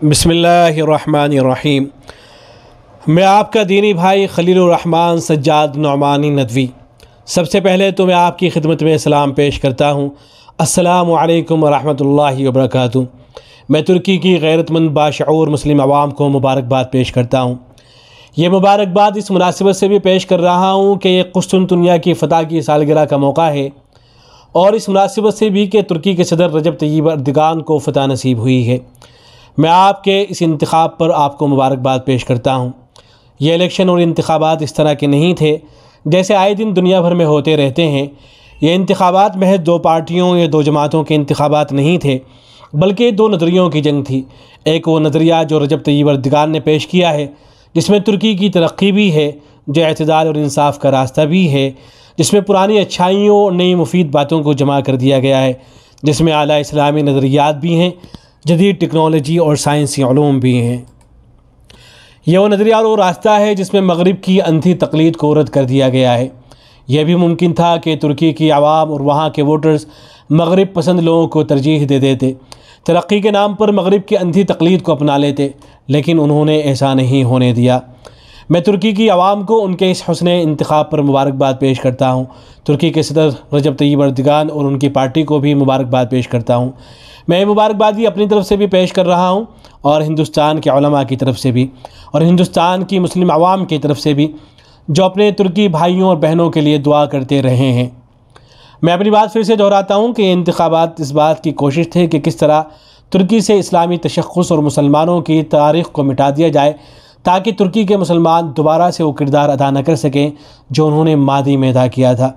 بسم اللہ الرحمن الرحیم۔ میں آپ کا دینی بھائی خلیل الرحمن سجاد نعمانی ندوی سب سے پہلے تو میں آپ کی خدمت میں سلام پیش کرتا ہوں۔ السلام علیکم ورحمۃ اللہ وبرکاتہ۔ میں ترکی کی غیرت مند باشعور مسلم عوام کو مبارکباد پیش کرتا ہوں۔ یہ مبارکباد اس مناسبت سے بھی پیش کر رہا ہوں کہ یہ قسطنطنیہ کی فتح کی سالگرہ کا موقع ہے، اور اس مناسبت سے بھی کہ ترکی کے صدر رجب طیب اردگان کو فتح نصیب ہوئی ہے۔ میں آپ کے اس انتخاب پر آپ کو مبارکباد پیش کرتا ہوں۔ یہ الیکشن اور انتخابات اس طرح کے نہیں تھے جیسے آئے دن دنیا بھر میں ہوتے رہتے ہیں۔ یہ انتخابات محض دو پارٹیوں یا دو جماعتوں کے انتخابات نہیں تھے، بلکہ دو نظریوں کی جنگ تھی۔ ایک وہ نظریہ جو رجب طیب اردگان نے پیش کیا ہے، جس میں ترکی کی ترقی بھی ہے، جو اعتدال اور انصاف کا راستہ بھی ہے، جس میں پرانی اچھائیوں اور نئی مفید باتوں کو جمع کر دیا گیا ہے، جس میں اعلیٰ اسلامی نظریات بھی ہیں، جدید ٹیکنالوجی اور سائنسی علوم بھی ہیں۔ یہ وہ نظریہ اور وہ راستہ ہے جس میں مغرب کی اندھی تقلید کو رد کر دیا گیا ہے۔ یہ بھی ممکن تھا کہ ترکی کی عوام اور وہاں کے ووٹرز مغرب پسند لوگوں کو ترجیح دے دیتے، ترقی کے نام پر مغرب کی اندھی تقلید کو اپنا لیتے، لیکن انہوں نے ایسا نہیں ہونے دیا۔ میں ترکی کی عوام کو ان کے اس حسن انتخاب پر مبارکباد پیش کرتا ہوں۔ ترکی کے صدر رجب طیب اردگان اور ان کی پارٹی کو بھی مبارکباد پیش کرتا ہوں۔ میں یہ مبارکبادی اپنی طرف سے بھی پیش کر رہا ہوں، اور ہندوستان کے علماء کی طرف سے بھی، اور ہندوستان کی مسلم عوام کی طرف سے بھی، جو اپنے ترکی بھائیوں اور بہنوں کے لیے دعا کرتے رہے ہیں۔ میں اپنی بات پھر سے دہراتا ہوں کہ یہ انتخابات اس بات کی کوشش تھے کہ کس طرح ترکی سے اسلامی تشخص اور مسلمانوں کی تاریخ کو مٹا دیا جائے، تاکہ ترکی کے مسلمان دوبارہ سے وہ کردار ادا نہ کر سکیں جو انہوں نے ماضی میں ادا کیا تھا۔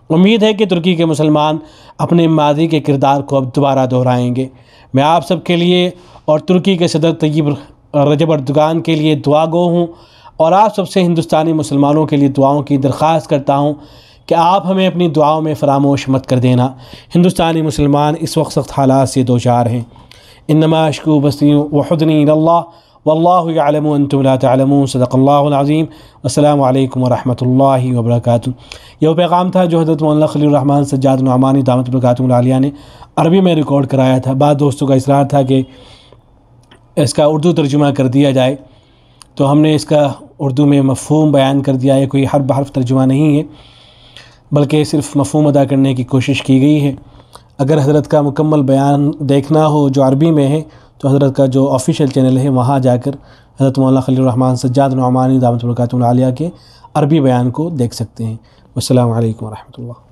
امید ہے کہ ترکی کے مسلمان اپنے ماضی کے کردار کو اب دوبارہ دہرائیں گے۔ میں آپ سب کے لیے اور ترکی کے صدر طیب رجب اردگان کے لیے دعا گو ہوں، اور آپ سب سے ہندوستانی مسلمانوں کے لیے دعاؤں کی درخواست کرتا ہوں کہ آپ ہمیں اپنی دعاؤں میں فراموش مت کر دینا۔ ہندوستانی مسلمان اس وقت سخت حالات سے دوچار ہیں۔ انما اشکو بثی وحزنی الی اللہ واللہ یعلم وانتم لا تعلمون۔ صدق اللہ العظیم۔ السلام علیکم ورحمۃ اللہ وبرکاتہ۔ یہ وہ پیغام تھا جو حضرت مولانا خلیل الرحمن سجاد نعمانی دامت برکاتہم العالیہ نے عربی میں ریکارڈ کرایا تھا۔ بعض دوستوں کا اصرار تھا کہ اس کا اردو ترجمہ کر دیا جائے، تو ہم نے اس کا اردو میں مفہوم بیان کر دیا ہے۔ کوئی حرف بحرف ترجمہ نہیں ہے، بلکہ صرف مفہوم ادا کرنے کی کوشش کی گئی ہے۔ اگر حضرت کا مکمل بیان دیکھنا ہو جو عربی میں ہے، تو حضرت کا جو آفیشیل چینل ہے وہاں جا کر حضرت مولانا خلیل الرحمن سجاد نعمانی دامت برکاتہم العالیہ کے عربی بیان کو دیکھ سکتے ہیں۔ والسلام علیکم ورحمۃ اللہ۔